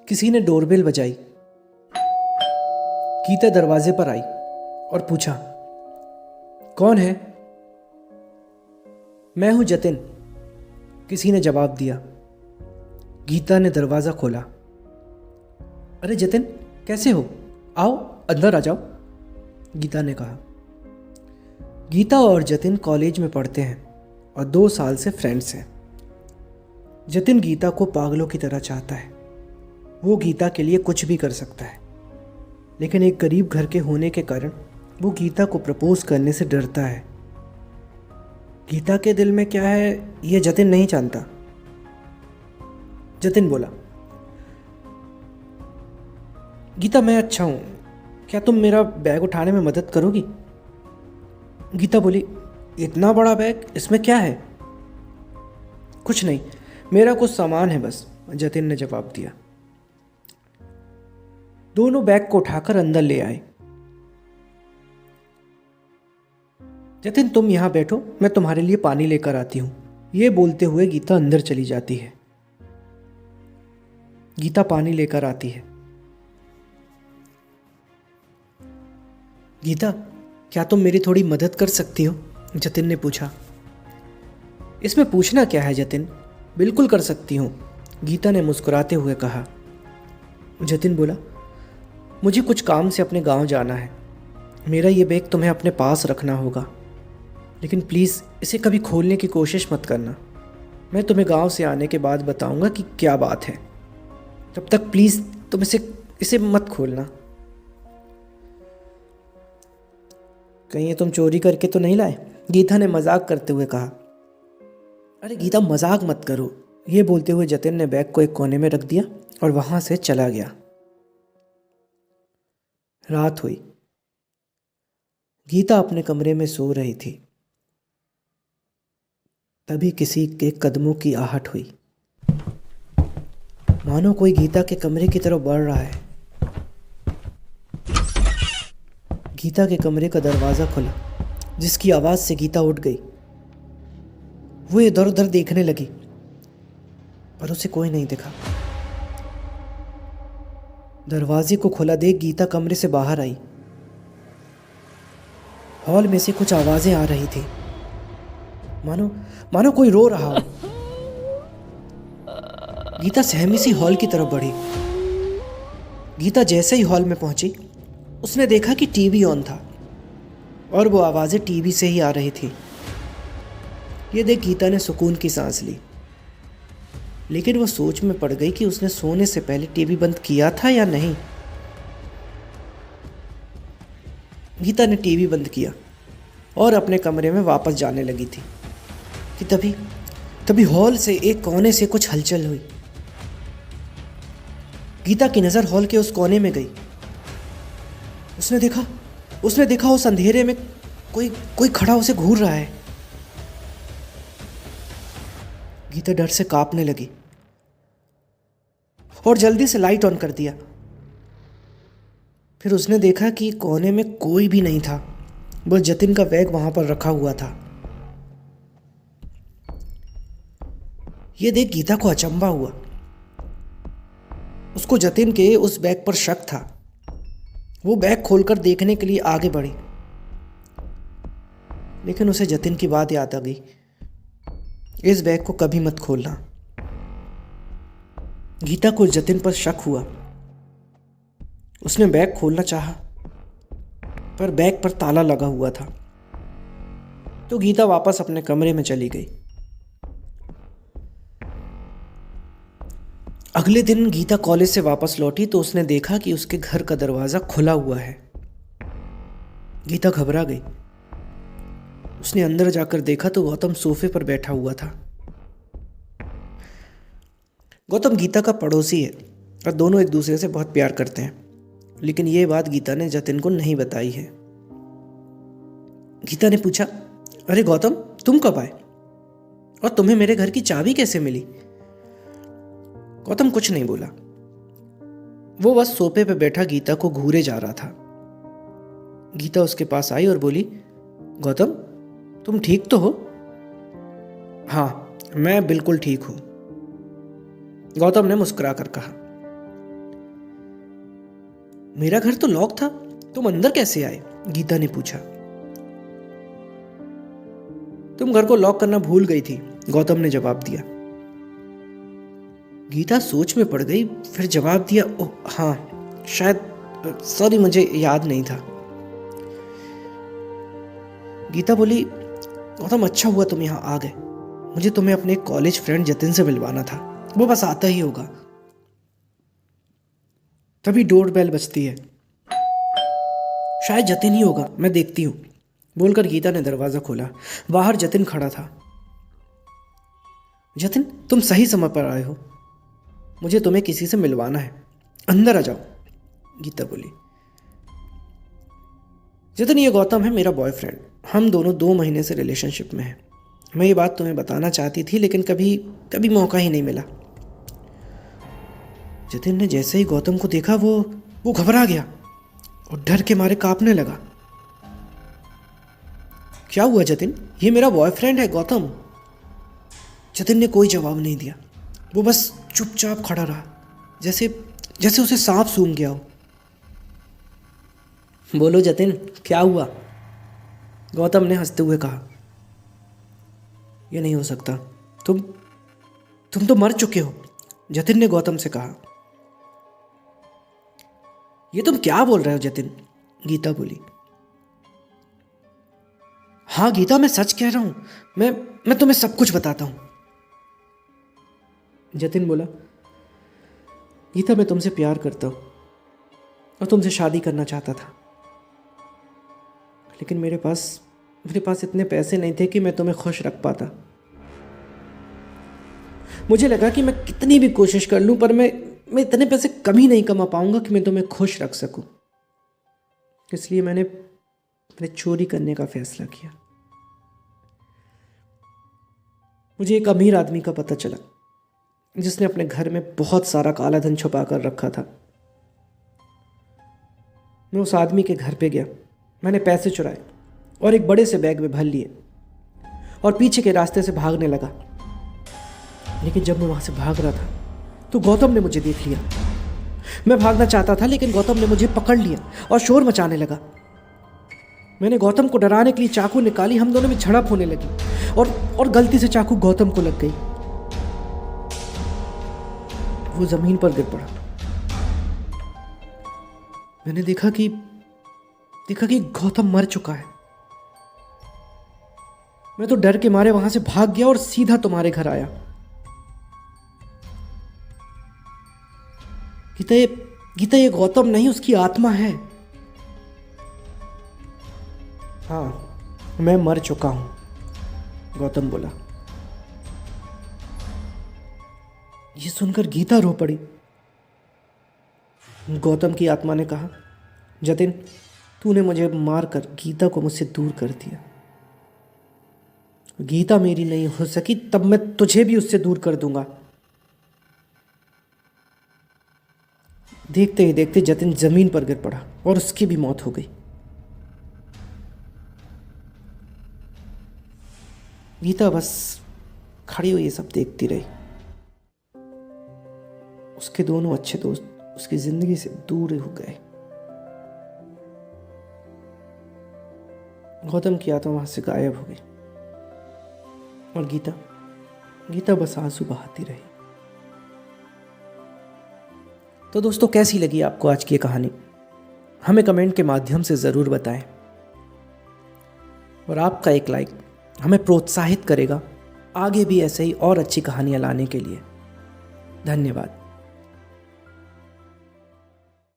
किसी ने डोरबेल बजाई। गीता दरवाजे पर आई और पूछा, कौन है? मैं हूं जतिन, किसी ने जवाब दिया। गीता ने दरवाज़ा खोला। अरे जतिन, कैसे हो? आओ, अंदर आ जाओ, गीता ने कहा। गीता और जतिन कॉलेज में पढ़ते हैं और 2 साल से फ्रेंड्स हैं। जतिन गीता को पागलों की तरह चाहता है। वो गीता के लिए कुछ भी कर सकता है, लेकिन एक गरीब घर के होने के कारण वो गीता को प्रपोज करने से डरता है। गीता के दिल में क्या है ये जतिन नहीं जानता। जतिन बोला, गीता मैं अच्छा हूँ, क्या तुम मेरा बैग उठाने में मदद करोगी? गीता बोली, इतना बड़ा बैग, इसमें क्या है? कुछ नहीं, मेरा कुछ सामान है बस, जतिन ने जवाब दिया। दोनों बैग को उठाकर अंदर ले आए। जतिन तुम यहां बैठो, मैं तुम्हारे लिए पानी लेकर आती हूं, ये बोलते हुए गीता अंदर चली जाती है। गीता पानी लेकर आती है। गीता, क्या तुम मेरी थोड़ी मदद कर सकती हो? जतिन ने पूछा। इसमें पूछना क्या है जतिन, बिल्कुल कर सकती हूँ, गीता ने मुस्कुराते हुए कहा। जतिन बोला, मुझे कुछ काम से अपने गांव जाना है, मेरा ये बैग तुम्हें अपने पास रखना होगा, लेकिन प्लीज़ इसे कभी खोलने की कोशिश मत करना। मैं तुम्हें गांव से आने के बाद बताऊंगा कि क्या बात है, तब तक प्लीज़ तुम इसे मत खोलना। कहीं ये तुम चोरी करके तो नहीं लाए? गीता ने मजाक करते हुए कहा। अरे गीता, मजाक मत करो, ये बोलते हुए जतिन ने बैग को एक कोने में रख दिया और वहां से चला गया। रात हुई। गीता अपने कमरे में सो रही थी। तभी किसी के कदमों की आहट हुई, मानो कोई गीता के कमरे की तरफ बढ़ रहा है। गीता के कमरे का दरवाज़ा खुला, जिसकी आवाज़ से गीता उठ गई। वो इधर उधर देखने लगी, पर उसे कोई नहीं दिखा। दरवाजे को खुला देख गीता कमरे से बाहर आई। हॉल में से कुछ आवाजें आ रही थी, मानो मानो कोई रो रहा हो। गीता सहमी सी हॉल की तरफ बढ़ी। गीता जैसे ही हॉल में पहुंची, उसने देखा कि टीवी ऑन था और वो आवाजें टीवी से ही आ रही थी। ये देख गीता ने सुकून की सांस ली, लेकिन वो सोच में पड़ गई कि उसने सोने से पहले टीवी बंद किया था या नहीं। गीता ने टीवी बंद किया और अपने कमरे में वापस जाने लगी थी कि तभी हॉल से एक कोने से कुछ हलचल हुई। गीता की नज़र हॉल के उस कोने में गई। उसने देखा उस अंधेरे में कोई खड़ा उसे घूर रहा है। गीता डर से कांपने लगी और जल्दी से लाइट ऑन कर दिया। फिर उसने देखा कि कोने में कोई भी नहीं था, बस जतिन का बैग वहां पर रखा हुआ था। यह देख गीता को अचंभा हुआ। उसको जतिन के उस बैग पर शक था। वो बैग खोलकर देखने के लिए आगे बढ़ी, लेकिन उसे जतिन की बात याद आ गई, इस बैग को कभी मत खोलना। गीता को जतिन पर शक हुआ। उसने बैग खोलना चाहा, पर बैग पर ताला लगा हुआ था, तो गीता वापस अपने कमरे में चली गई। अगले दिन गीता कॉलेज से वापस लौटी तो उसने देखा कि उसके घर का दरवाजा खुला हुआ है। गीता घबरा गई। उसने अंदर जाकर देखा तो गौतम सोफे पर बैठा हुआ था। गौतम गीता का पड़ोसी है और दोनों एक दूसरे से बहुत प्यार करते हैं, लेकिन यह बात गीता ने जतिन को नहीं बताई है। गीता ने पूछा, अरे गौतम, तुम कब आए और तुम्हें मेरे घर की चाबी कैसे मिली? गौतम कुछ नहीं बोला। वो बस सोफे पे बैठा गीता को घूरे जा रहा था। गीता उसके पास आई और बोली, गौतम, तुम ठीक तो हो? हाँ, मैं बिल्कुल ठीक हूं, गौतम ने मुस्कुरा कर कहा। मेरा घर तो लॉक था, तुम अंदर कैसे आए? गीता ने पूछा। तुम घर को लॉक करना भूल गई थी, गौतम ने जवाब दिया। गीता सोच में पड़ गई, फिर जवाब दिया, ओह हाँ शायद, सॉरी मुझे याद नहीं था। गीता बोली, गौतम अच्छा हुआ तुम यहाँ आ गए, मुझे तुम्हें अपने कॉलेज फ्रेंड जतिन से मिलवाना था, वो बस आता ही होगा। तभी डोर बेल बजती है। शायद जतिन ही होगा, मैं देखती हूँ, बोलकर गीता ने दरवाज़ा खोला। बाहर जतिन खड़ा था। जतिन तुम सही समय पर आए हो, मुझे तुम्हें किसी से मिलवाना है, अंदर आ जाओ, गीता बोली। जतिन ये गौतम है मेरा बॉयफ्रेंड, हम दोनों 2 महीने से रिलेशनशिप में हैं। मैं ये बात तुम्हें बताना चाहती थी लेकिन कभी मौका ही नहीं मिला। जतिन ने जैसे ही गौतम को देखा वो घबरा गया और डर के मारे कांपने लगा। क्या हुआ जतिन? ये मेरा बॉयफ्रेंड है गौतम। जतिन ने कोई जवाब नहीं दिया, वो बस चुपचाप खड़ा रहा, जैसे उसे सांप सूंघ गया हो। बोलो जतिन, क्या हुआ? गौतम ने हंसते हुए कहा। यह नहीं हो सकता, तुम तो मर चुके हो, जतिन ने गौतम से कहा। ये तुम क्या बोल रहे हो जतिन? गीता बोली। हाँ गीता, मैं सच कह रहा हूं, मैं तुम्हें सब कुछ बताता हूं, जतिन बोला। गीता मैं तुमसे प्यार करता हूं और तुमसे शादी करना चाहता था, लेकिन मेरे पास इतने पैसे नहीं थे कि मैं तुम्हें खुश रख पाता। मुझे लगा कि मैं कितनी भी कोशिश कर लूं पर मैं इतने पैसे कभी नहीं कमा पाऊंगा कि मैं तुम्हें खुश रख सकूं। इसलिए मैंने चोरी करने का फैसला किया। मुझे एक अमीर आदमी का पता चला जिसने अपने घर में बहुत सारा काला धन छुपा कर रखा था। मैं उस आदमी के घर पे गया, मैंने पैसे चुराए और एक बड़े से बैग में भर लिए और पीछे के रास्ते से भागने लगा। लेकिन जब मैं वहां से भाग रहा था तो गौतम ने मुझे देख लिया। मैं भागना चाहता था लेकिन गौतम ने मुझे पकड़ लिया और शोर मचाने लगा। मैंने गौतम को डराने के लिए चाकू निकाली, हम दोनों में झड़प होने लगी और गलती से चाकू गौतम को लग गई। वो जमीन पर गिर पड़ा। मैंने देखा कि गौतम मर चुका है। मैं तो डर के मारे वहां से भाग गया और सीधा तुम्हारे घर आया। गीता ये गौतम नहीं, उसकी आत्मा है। हाँ मैं मर चुका हूं, गौतम बोला। ये सुनकर गीता रो पड़ी। गौतम की आत्मा ने कहा, जतिन तूने मुझे मारकर गीता को मुझसे दूर कर दिया। गीता मेरी नहीं हो सकी, तब मैं तुझे भी उससे दूर कर दूंगा। देखते ही देखते जतिन जमीन पर गिर पड़ा और उसकी भी मौत हो गई। गीता बस खड़ी हुई ये सब देखती रही। उसके दोनों अच्छे दोस्त उसकी जिंदगी से दूर हो गए। गौतम की आत्मा वहां से गायब हो गई और गीता बस आंसू बहाती रही। तो दोस्तों, कैसी लगी आपको आज की ये कहानी? हमें कमेंट के माध्यम से ज़रूर बताएं और आपका एक लाइक हमें प्रोत्साहित करेगा आगे भी ऐसे ही और अच्छी कहानियाँ लाने के लिए। धन्यवाद।